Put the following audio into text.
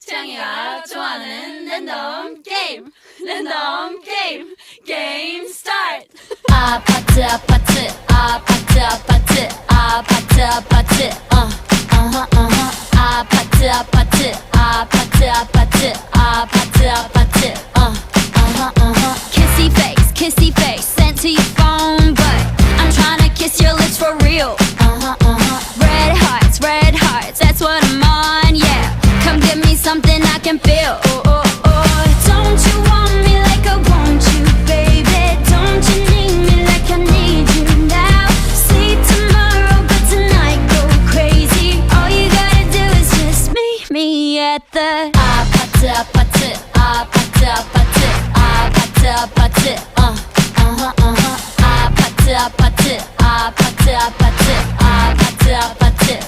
태양이가 좋아하는 랜덤 게임 게임 스타트. 아파트 아파트 아파트 아파트 아파트 아파트 아파트 아파트 아파트 아파트 아파트 아파트 kissy face sent to your phone, but I'm tryna kiss your lips for real. Red hearts, that's what I'm on, yeah. Come give me something I can feel. Don't you want me like I want you, baby? Don't you need me like I need you now? See tomorrow, but tonight go crazy. All you gotta do is just meet me at the 아파트 아파트 아파트 아파트 아파트 아파트 아파트 아파트 아파트 아파트 아파트 아파트